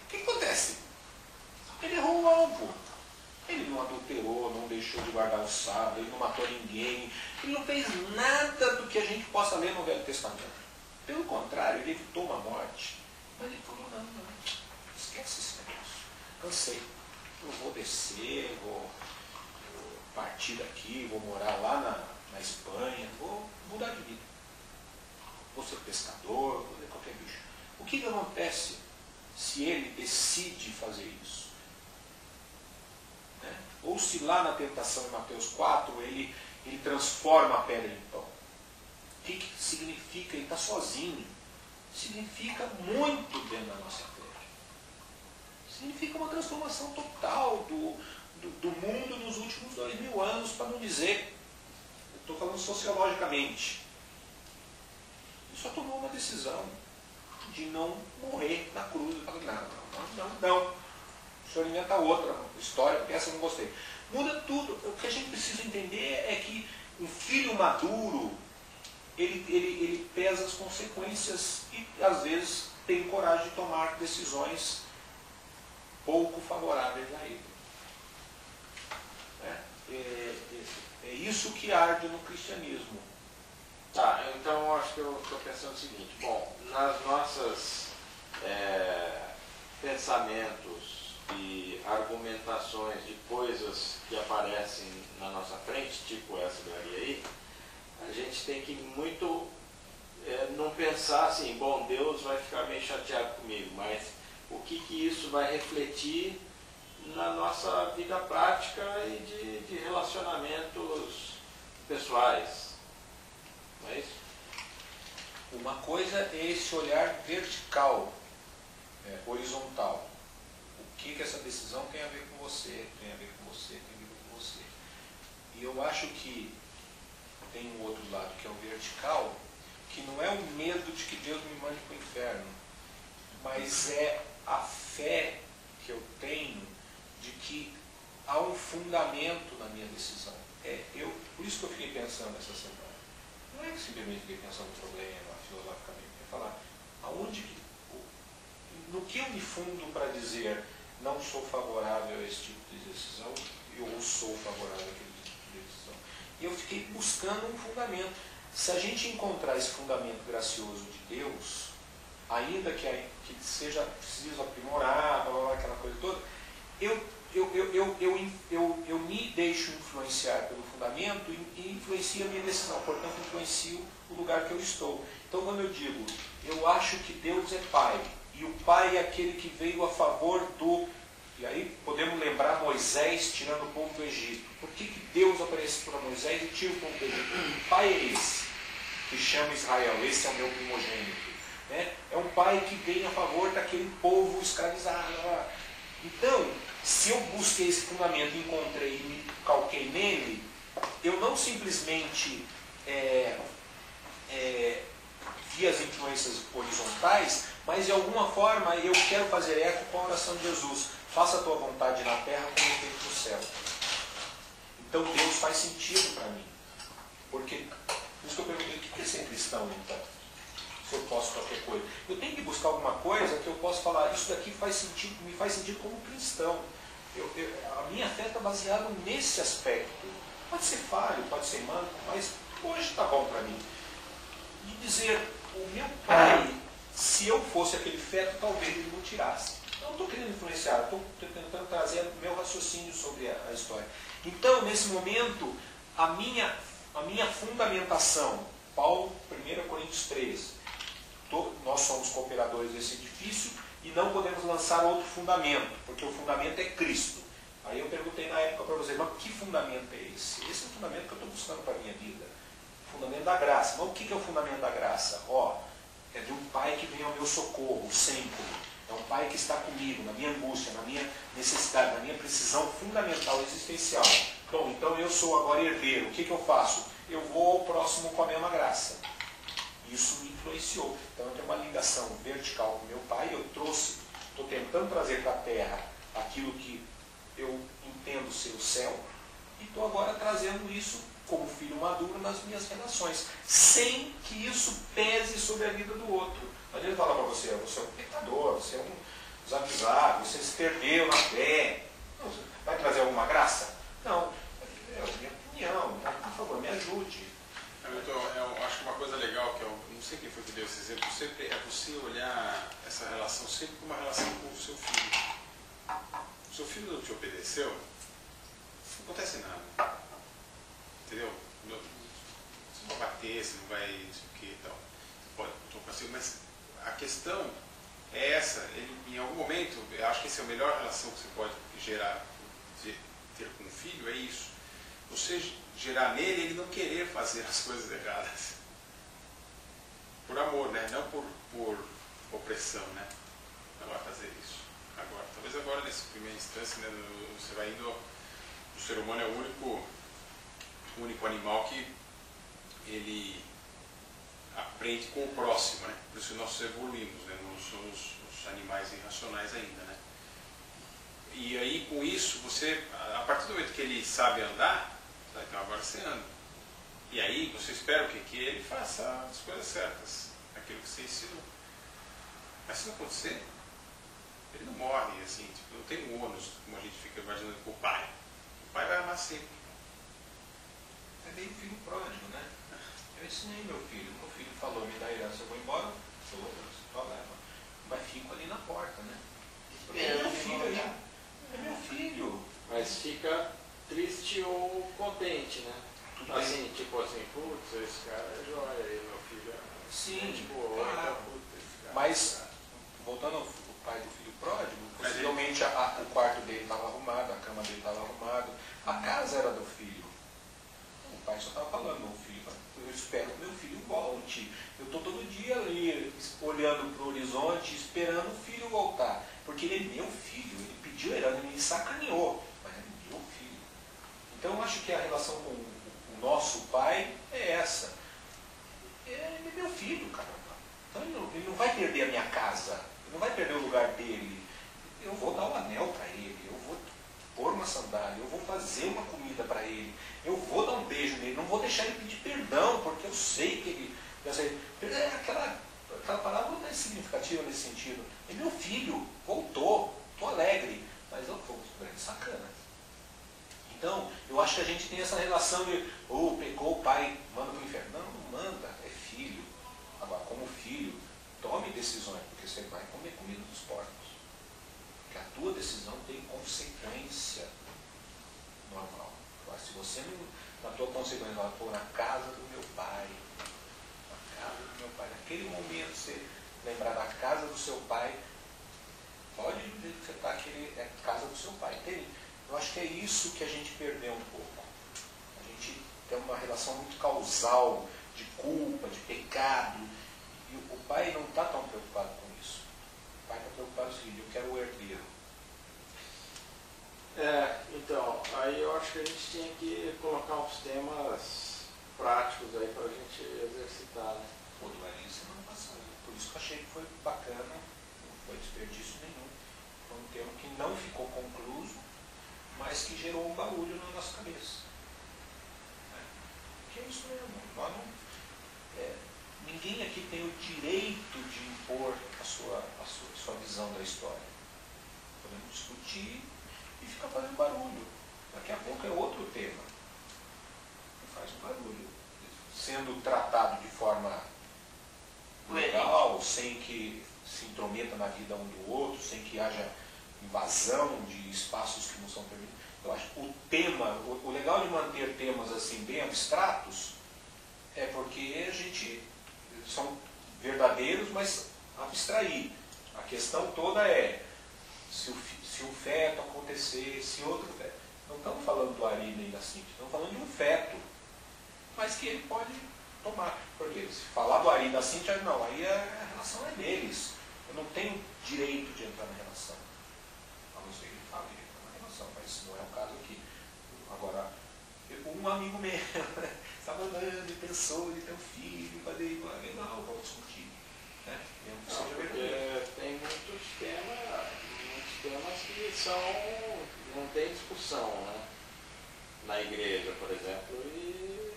O que acontece? Ele errou o alvo. Ele não adulterou, não deixou de guardar o sábado, ele não matou ninguém, ele não fez nada do que a gente possa ler no Velho Testamento. Pelo contrário, ele evitou uma morte. Mas ele falou, não, esquece esse negócio. Cansei. Eu vou descer, vou partir daqui, vou morar lá na Espanha, vou mudar de vida. Vou ser pescador, vou ser qualquer bicho. O que acontece se ele decide fazer isso? Ou se lá na tentação em Mateus 4 ele transforma a pedra em pão. O que significa? Ele está sozinho. Significa muito dentro da nossa fé. Significa uma transformação total do mundo nos últimos 2000 anos, para não dizer, eu estou falando sociologicamente. Ele só tomou uma decisão de não morrer na cruz. Eu falei, não. O senhor inventa outra história, porque essa eu não gostei. Muda tudo. O que a gente precisa entender é que um filho maduro, ele pesa as consequências e, às vezes, tem coragem de tomar decisões pouco favoráveis a ele. É isso que arde no cristianismo. Tá, então eu acho que eu estou pensando o seguinte. Bom, nas nossas pensamentos e argumentações de coisas que aparecem na nossa frente, tipo essa daí aí, a gente tem que muito não pensar assim, bom, Deus vai ficar meio chateado comigo, mas o que isso vai refletir na nossa vida prática e de relacionamentos pessoais. Não é isso? Uma coisa é esse olhar vertical, horizontal. O que essa decisão tem a ver com você, tem a ver com você, tem a ver com você. E eu acho que tem um outro lado, que é o vertical, que não é o medo de que Deus me mande para o inferno, mas é a fé que eu tenho de que há um fundamento na minha decisão. Por isso que eu fiquei pensando essa semana. Não é que simplesmente fiquei pensando no problema, filosoficamente. É falar, no que eu me fundo para dizer não sou favorável a esse tipo de decisão, ou sou favorável àquele tipo de decisão. E eu fiquei buscando um fundamento. Se a gente encontrar esse fundamento gracioso de Deus, ainda que seja preciso aprimorar, blá, blá, blá, aquela coisa toda, eu me deixo influenciar pelo fundamento e influencia a minha decisão, portanto influencio o lugar que eu estou. Então quando eu digo, eu acho que Deus é Pai, e o Pai é aquele que veio a favor do... E aí podemos lembrar Moisés tirando o povo do Egito. Por que Deus aparece para Moisés e tira o povo do Egito? O Pai é esse, que chama Israel, esse é o meu primogênito. Né? É um Pai que vem a favor daquele povo escravizado. Então, se eu busquei esse fundamento, encontrei e me calquei nele, eu não simplesmente vi as influências horizontais, mas de alguma forma eu quero fazer eco com a oração de Jesus. Faça a tua vontade na terra como é feito no céu. Então Deus faz sentido para mim. Porque, por isso que eu perguntei, o que é ser cristão então? Se eu posso qualquer coisa. Eu tenho que buscar alguma coisa que eu possa falar, isso daqui faz sentido, me faz sentido como cristão. A minha fé está baseada nesse aspecto. Pode ser falho, pode ser manco, mas hoje está bom para mim. De dizer, o meu pai, se eu fosse aquele feto, talvez ele não tirasse. Eu não estou querendo influenciar, estou tentando trazer o meu raciocínio sobre a história. Então, nesse momento, a minha fundamentação, Paulo, 1 Coríntios 13, nós somos cooperadores desse edifício e não podemos lançar outro fundamento, porque o fundamento é Cristo. Aí eu perguntei na época para vocês, mas que fundamento é esse? Esse é o fundamento que eu estou buscando para a minha vida. O fundamento da graça. Mas o que é o fundamento da graça? É de um pai que vem ao meu socorro sempre. É um pai que está comigo na minha angústia, na minha necessidade, na minha precisão fundamental, existencial. Bom, então eu sou agora herdeiro. O que eu faço? Eu vou ao próximo com a mesma graça. Isso me influenciou. Então eu tenho uma ligação vertical com meu pai. Eu estou tentando trazer para a terra aquilo que eu entendo ser o céu. E estou agora trazendo isso como filho maduro nas minhas relações. Sem que isso pese sobre a vida do outro. Não adianta falar para você, você é um pecador, você é um desavisado, você se perdeu na fé. Não, vai trazer alguma graça? Não. É a minha opinião. Por favor, me ajude. Eu acho que uma coisa legal, que eu não sei quem foi que deu esse exemplo, sempre é você olhar essa relação sempre como uma relação com o seu filho. O seu filho não te obedeceu, não acontece nada. Entendeu? Você não vai bater, você não vai não sei o que e tal. Você pode tocar assim, mas a questão é essa. Em algum momento, eu acho que essa é a melhor relação que você pode gerar, ter com o filho, é isso. Você gerar nele ele não querer fazer as coisas erradas. Por amor, né? Não por opressão, né? Não vai fazer isso. Agora, talvez agora, nessa primeira instância, né, você vai indo... O ser humano é o único animal que ele aprende com o próximo, né? Por isso nós evoluímos, né? Não somos os animais irracionais ainda, né? E aí, com isso, você, a partir do momento que ele sabe andar, então agora você anda. E aí você espera o quê? Que ele faça as coisas certas, aquilo que você ensinou. Mas se não acontecer, ele não morre, assim, tipo, não tem um ônus, como a gente fica imaginando com o pai. O pai vai amar sempre. É meio filho pródigo, né? Eu ensinei meu filho falou, me dá a herança, eu vou embora, só leva. Mas fico ali na porta, né? É meu filho aí. É meu filho. Mas fica triste ou contente, né? Tudo assim, bem. tipo assim, putz, esse cara é joia, aí meu filho é... Sim, tipo, claro. putz, esse cara... Mas, voltando ao pai do filho pródigo, possivelmente o quarto dele estava arrumado, a cama dele estava arrumada, a casa era do filho. O pai só estava falando, meu filho, eu espero que meu filho volte. Eu estou todo dia ali, olhando para o horizonte, esperando o filho voltar. Porque ele é meu filho, ele pediu a herança, ele me sacaneou, mas é meu filho. Então eu acho que a relação com o nosso pai é essa. Ele é meu filho, caramba. Então ele não vai perder a minha casa, ele não vai perder o lugar dele. Eu vou dar o anel para ele, eu vou pôr uma sandália, eu vou fazer uma comida para ele, eu vou dar um beijo nele, não vou deixar ele pedir perdão, porque eu sei que ele... Aquela palavra não é significativa nesse sentido. É meu filho, voltou, estou alegre, mas eu sou um grande sacana. Então, eu acho que a gente tem essa relação de, pecou o pai, manda para o inferno. Não, não manda, é filho. Agora, como filho, tome decisões, porque você vai comer comida dos porcos. Porque a tua decisão tem consequência normal. Agora, se você não, na tua consequência, vai pôr na casa do meu pai, na casa do meu pai, naquele momento você lembrar da casa do seu pai, pode dizer que você está aqui, é a casa do seu pai. Entende? Eu acho que é isso que a gente perdeu um pouco. A gente tem uma relação muito causal, de culpa, de pecado. E o pai não está tão preocupado com isso. O pai está preocupado com o seguinte, eu quero o herdeiro. Então, aí eu acho que a gente tinha que colocar uns temas práticos aí para a gente exercitar, né? Pô, do Elinho semana passada. Por isso que eu achei que foi bacana, não foi desperdício nenhum. Foi um tema que não ficou concluso, mas que gerou um barulho na nossa cabeça. Que é isso mesmo. Ninguém aqui tem o direito de impor a sua visão da história. Podemos discutir e ficar fazendo barulho. Daqui a pouco é outro tema. E faz um barulho. Sendo tratado de forma legal, sem que se intrometa na vida um do outro, sem que haja invasão de espaços que não são permitidos. Eu acho que o tema, o legal de manter temas assim bem abstratos é porque a gente são verdadeiros, mas abstrair. A questão toda é se um feto acontecer, se outro feto. Não estamos falando do Ari nem da Cíntia, estamos falando de um feto, mas que ele pode tomar. Porque se falar do Ari e da Cíntia, não, aí a relação é deles. Eu não tenho direito de entrar na relação. A não ser que ele fale de entrar na relação, mas não é o caso aqui. Agora, um amigo meu está mandando e pensou em ter um filho, fazer legal, vamos discutir. Né? Mesmo que seja verdadeiro. Tem muitos temas que são, não tem discussão, né? Na igreja, por exemplo, e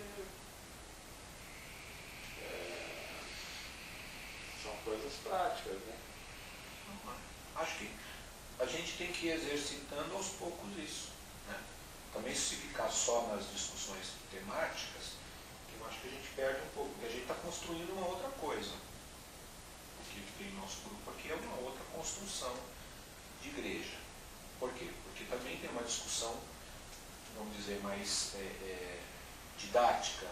são coisas práticas, né? Acho que a gente tem que ir exercitando aos poucos isso. Né? Também se ficar só nas discussões temáticas, eu acho que a gente perde um pouco, porque a gente está construindo uma outra coisa. O que tem no nosso grupo aqui é uma outra construção de igreja. Por quê? Porque também tem uma discussão, vamos dizer, mais didática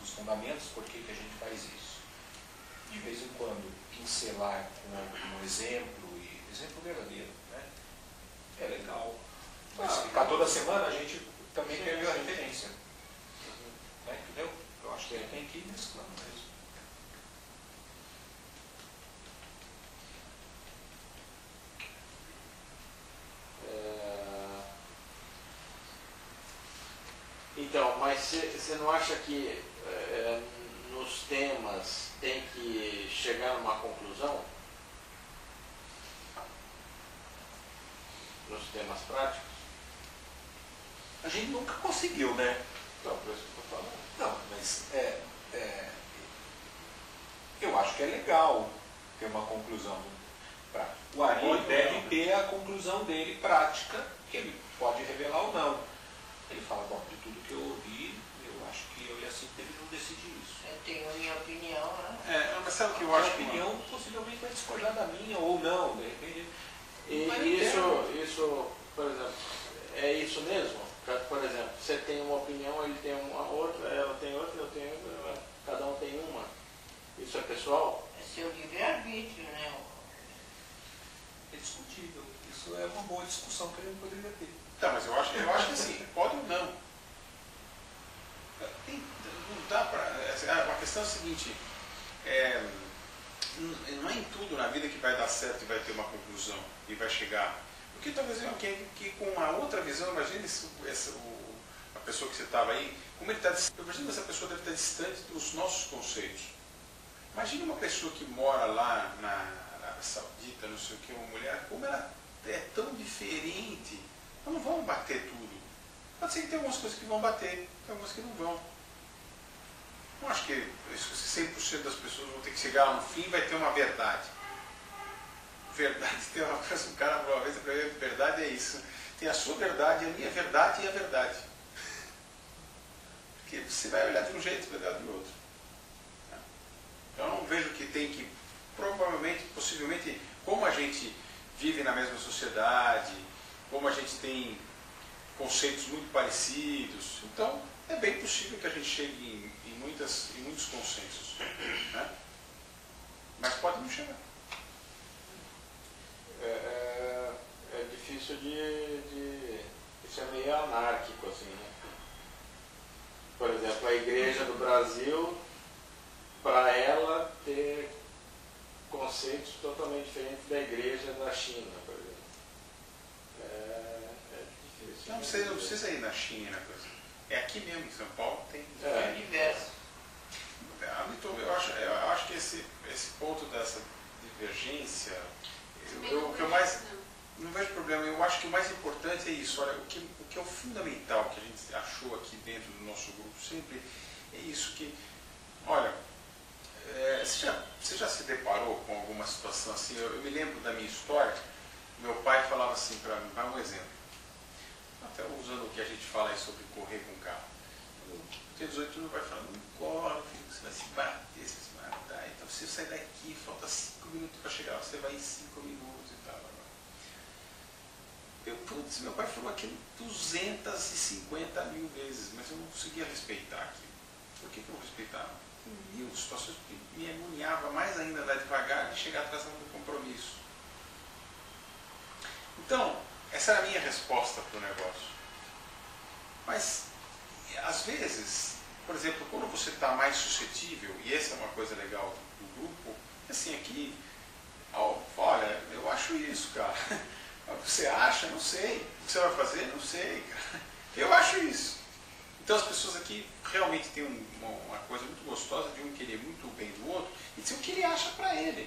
dos fundamentos, por que a gente faz isso. De vez em quando, pincelar com algum exemplo verdadeiro, né? É legal. Mas se ficar toda semana, a gente também perdeu a referência. Né? Entendeu? Eu acho que tem que ir mesclando mesmo. Então, mas você não acha que nos temas tem que chegar numa conclusão? Nos temas práticos? A gente nunca conseguiu, né? Então, por isso que eu estou falando. Não, mas eu acho que é legal ter uma conclusão prática. O Ari deve ter a conclusão dele prática, que ele pode revelar ou não. Ele fala, bom, de tudo que eu ouvi, eu acho que eu e a Cíntia deveriam decidir isso. Eu tenho a minha opinião, né? Mas sabe o que eu A acho? opinião possivelmente vai discordar da minha ou não, de repente. Isso, por exemplo, é isso mesmo? Por exemplo, você tem uma opinião, ele tem uma outra, ela tem outra, eu tenho outra, cada um tem uma. Isso é pessoal? É seu livre-arbítrio, né? É discutível. Isso é uma boa discussão que a gente poderia ter. Tá, mas eu acho que assim, pode ou não. Não dá pra. A questão é a seguinte, não é em tudo na vida que vai dar certo e vai ter uma conclusão e vai chegar. Porque talvez alguém que com uma outra visão, imagine a pessoa que você estava aí, como ele está. Eu imagino que essa pessoa deve estar distante dos nossos conceitos. Imagine uma pessoa que mora lá na Arábia Saudita, não sei o que, uma mulher, como ela é tão diferente, elas não vão bater tudo. Pode ser que tenha algumas coisas que vão bater, tem algumas que não vão. Não acho que 100% das pessoas vão ter que chegar lá no fim e vai ter uma verdade. Verdade tem uma coisa, um cara uma vez para mim, verdade é isso. Tem a sua verdade, a minha verdade e a verdade. Porque você vai olhar de um jeito e vai olhar do outro. Então eu não vejo que tem que, provavelmente, possivelmente, como a gente vive na mesma sociedade, como a gente tem conceitos muito parecidos, então é bem possível que a gente chegue em muitos consensos. Né? Mas pode não chegar. É difícil isso é meio anárquico, assim, né? Por exemplo, a igreja do Brasil, para ela ter conceitos totalmente diferentes da igreja da China, por exemplo. É difícil. Não precisa ir na China, né, coisa. É aqui mesmo, em São Paulo tem. É diverso. Eu acho que esse ponto dessa divergência, o que eu mais. Não vejo problema, eu acho que o mais importante é isso. Olha, o que é o fundamental que a gente achou aqui dentro do nosso grupo sempre é isso que, olha, você já se deparou com alguma situação assim? Eu me lembro da minha história, meu pai falava assim para mim, vai um exemplo, até usando o que a gente fala aí sobre correr com o carro. Eu tenho 18 anos, meu pai fala, não corre, filho, você vai se bater, você vai se matar, então você sai daqui, falta 5 minutos para chegar, você vai em 5 minutos e tal. Meu pai falou aquilo 250 mil vezes, mas eu não conseguia respeitar aquilo. Por que eu não respeitava? Em mil situações que me agoniava mais ainda andar devagar e chegar atrasado do compromisso. Então, essa era a minha resposta para o negócio. Mas, às vezes, por exemplo, quando você está mais suscetível, e essa é uma coisa legal do grupo, assim, aqui, olha, eu acho isso, cara. O que você acha? Não sei. O que você vai fazer? Não sei, cara. Eu acho isso. Então as pessoas aqui realmente têm uma coisa muito gostosa de um querer muito o bem do outro e dizer o que ele acha para ele.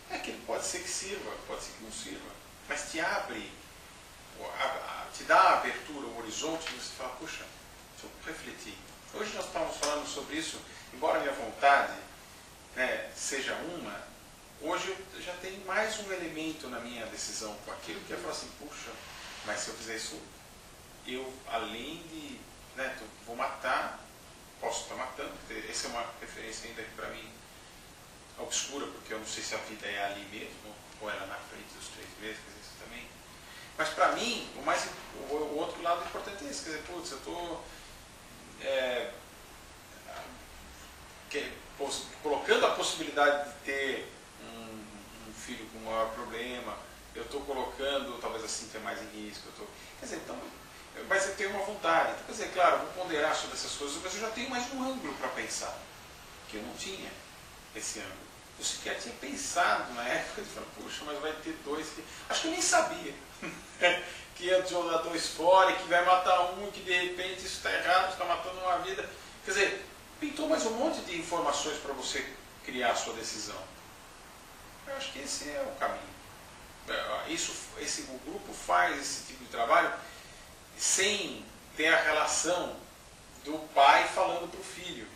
É que ele pode ser que sirva, pode ser que não sirva, mas te abre, te dá a abertura, o horizonte, e você fala, puxa, deixa eu refletir. Hoje nós estávamos falando sobre isso, embora a minha vontade, né, seja uma, hoje eu já tenho mais um elemento na minha decisão com aquilo que é falar assim, puxa, mas se eu fizer isso, eu além de, né, vou matar, posso estar matando, essa é uma referência ainda para mim obscura, porque eu não sei se a vida é ali mesmo, ou ela na frente dos 3 meses, quer dizer, isso também. Mas para mim, o outro lado importante é esse, quer dizer, putz, eu estou colocando a possibilidade de ter um filho com maior problema, eu estou colocando, talvez assim, ter mais em risco, quer dizer, então, mas eu tenho uma vontade, então, quer dizer, claro, eu vou ponderar sobre essas coisas, mas eu já tenho mais um ângulo para pensar, que eu não tinha esse ângulo. Eu sequer tinha pensado na época de falar, puxa, mas vai ter 2 que... Acho que eu nem sabia que ia jogar 2 fora, que vai matar um, que de repente isso está errado, está matando uma vida. Quer dizer, pintou mais um monte de informações para você criar a sua decisão. Eu acho que esse é o caminho. O grupo faz esse tipo de trabalho sem ter a relação do pai falando para o filho.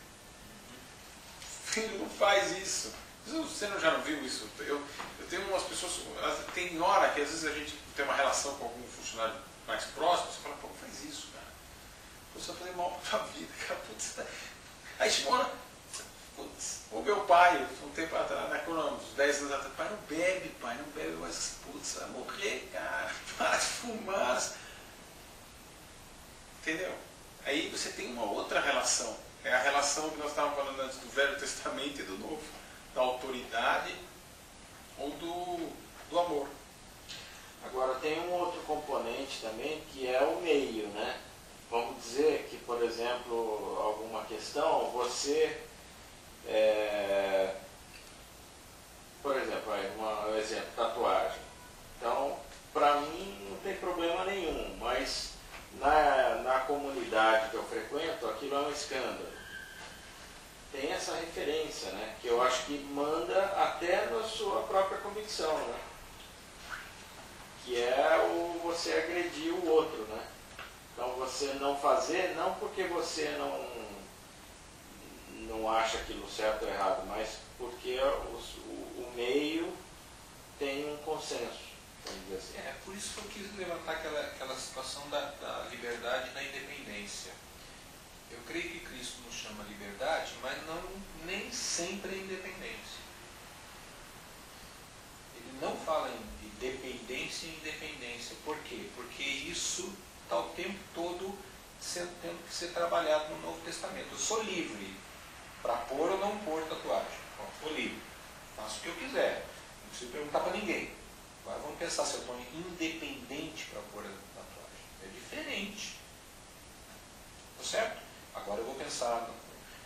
O filho não faz isso. Você já não viu isso? Eu tenho umas pessoas, tem hora que às vezes a gente tem uma relação com algum funcionário mais próximo, você fala, pô, não faz isso, cara. Você vai fazer mal pra tua vida, cara. Putz, aí chegou uma hora, putz, o meu pai, um tempo atrás, uns 10 anos atrás, pai, não bebe, mas putz, vai morrer, cara, para de fumar. Entendeu? Aí você tem uma outra relação. É a relação que nós estávamos falando antes do Velho Testamento e do Novo. Da autoridade ou do amor. Agora tem um outro componente também que é o meio, né? Vamos dizer que, por exemplo, alguma questão, você, por exemplo, um exemplo, tatuagem. Então, para mim não tem problema nenhum, mas na comunidade que eu frequento, aquilo é um escândalo. Tem essa referência, né? Que eu acho que manda até na sua própria convicção, né? Que é você agredir o outro, né? Então você não fazer, não porque você não acha aquilo certo ou errado, mas porque o meio tem um consenso, vamos dizer assim. Por isso que eu quis levantar aquela situação da liberdade e da independência. Eu creio que Cristo nos chama liberdade, mas nem sempre é independência. Ele não fala de dependência e independência. Por quê? Porque isso está o tempo todo tendo que ser trabalhado no Novo Testamento. Eu sou livre para pôr ou não pôr tatuagem. Estou livre. Faço o que eu quiser. Não preciso perguntar para ninguém. Agora vamos pensar se eu estou independente para pôr a tatuagem. É diferente. Tá certo? Agora eu vou pensar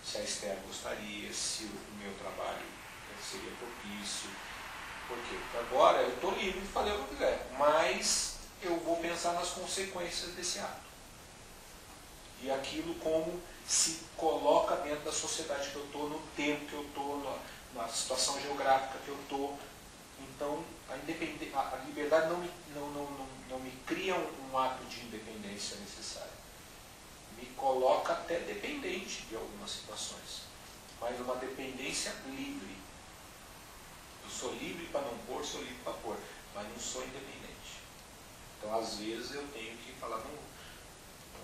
se a Esther gostaria, se o meu trabalho seria propício. Por quê? Porque agora eu estou livre de fazer o que eu quiser, mas eu vou pensar nas consequências desse ato. E aquilo como se coloca dentro da sociedade que eu estou, no tempo que eu estou, na situação geográfica que eu estou. Então, a liberdade não me cria um ato de independência necessário. Me coloca até dependente de algumas situações, mas uma dependência livre. Eu sou livre para não pôr, sou livre para pôr, mas não sou independente. Então, às vezes, eu tenho que falar, não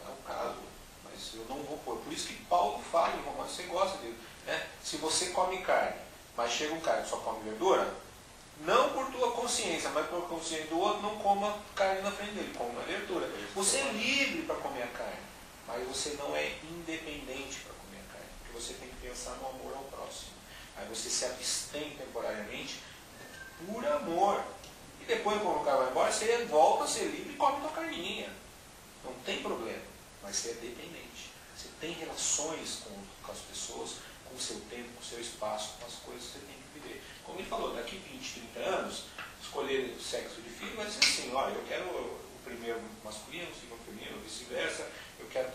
é o caso, mas eu não vou pôr. Por isso que Paulo fala, irmão, mas você gosta dele, né? Se você come carne, mas chega um cara que só come verdura, não por tua consciência, mas por consciência do outro, não coma carne na frente dele, coma a verdura. Você é livre para comer a carne, mas você não é independente para comer a carne, porque você tem que pensar no amor ao próximo. Aí você se abstém temporariamente por amor. E depois, quando o cara vai embora, você volta a ser livre e come tua carninha. Não tem problema, mas você é dependente. Você tem relações com as pessoas, com o seu tempo, com o seu espaço, com as coisas que você tem que viver. Como ele falou, daqui 20, 30 anos, escolher o sexo de filho vai ser assim, olha, eu quero o primeiro masculino, o segundo feminino, vice-versa, eu quero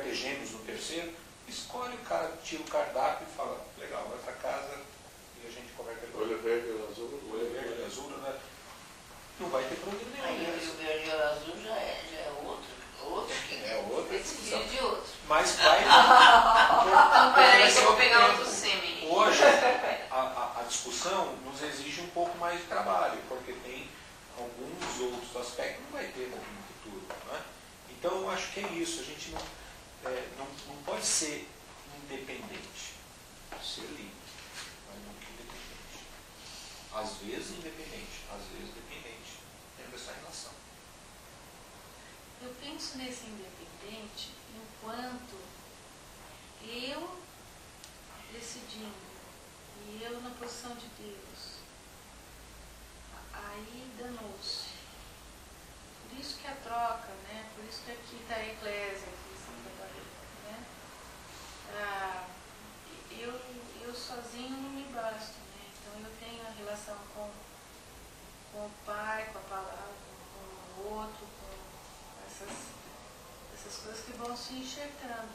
ter gêmeos no terceiro. Escolhe o cara, tira o cardápio e fala, legal, vai para casa e a gente conversa. Olho verde, olho azul, olho verde, olho azul, né? Não vai ter problema nenhum. Aí o verde e o azul já é outro que outra discussão. De outro. Mas vai. Então, peraí, que eu vou pegar outro sêmen. Hoje, a discussão nos exige um pouco mais de trabalho, porque tem alguns outros aspectos que não vai ter daqui no futuro. Né? Então, eu acho que é isso. A gente não pode ser independente. Ser livre, mas nunca independente. Às vezes independente, às vezes dependente. Tendo essa relação. Eu penso nesse independente enquanto eu decidindo e eu na posição de Deus. Aí danou-se. Por isso que a troca, né? Por isso que aqui está a eclésia, aqui em Santa Maria, né? Eu sozinho não me basto, né? Então eu tenho a relação com o Pai, com a palavra, com o outro, com essas coisas que vão se enxertando.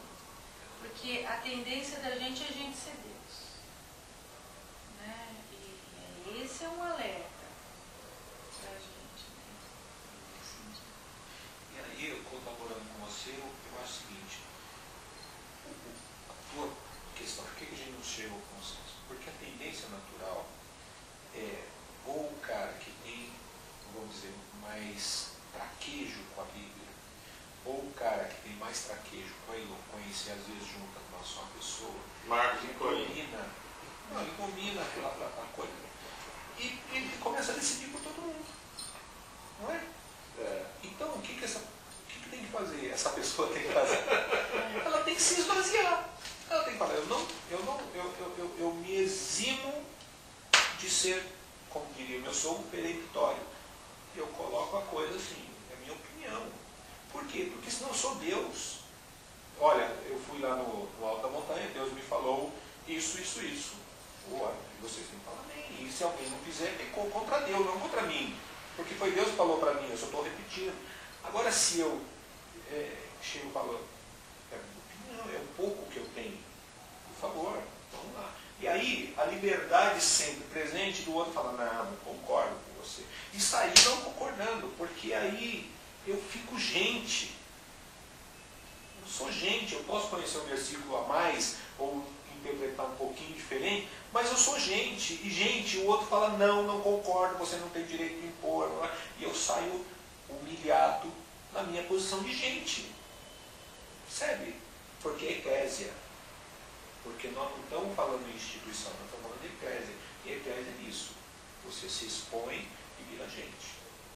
Porque a tendência da gente é a gente ser Deus. Né? E esse é um alerta para a gente. Né? E aí, eu colaborando com você, eu acho o seguinte, a tua questão, por que a gente não chega ao consenso? Porque a tendência natural é ou o cara que tem, vamos dizer, mais traquejo com a Bíblia, ou o cara que tem mais traquejo com a eloquência, às vezes junta com uma só pessoa, ele domina a coisa. E ele começa a decidir por todo mundo. Não é? Então, o que tem que fazer? Essa pessoa tem que fazer? Ela tem que se esvaziar. Ela tem que falar, eu me eximo de ser, como diria, eu sou um peremptório. Eu coloco a coisa assim, é a minha opinião. Por quê? Porque senão eu sou Deus. Olha, eu fui lá no alto da montanha, Deus me falou isso. Olha, vocês têm que falar bem. E se alguém não fizer, pecou contra Deus, não contra mim. Porque foi Deus que falou para mim, eu só estou repetindo. Agora, se eu chego falando, é a minha opinião, é o pouco que eu tenho. Por favor, vamos lá. E aí, a liberdade sempre presente do outro fala, não concordo com você. E sair não concordando, porque aí eu fico gente. Eu sou gente, eu posso conhecer um versículo a mais, ou interpretar um pouquinho diferente, mas eu sou gente. E gente, o outro fala, não concordo, você não tem direito de impor. Não é? E eu saio humilhado na minha posição de gente. Percebe? Porque é eclésia. Porque nós não estamos falando de instituição, nós estamos falando de eclésia. E eclésia é isso. Você se expõe e vira gente.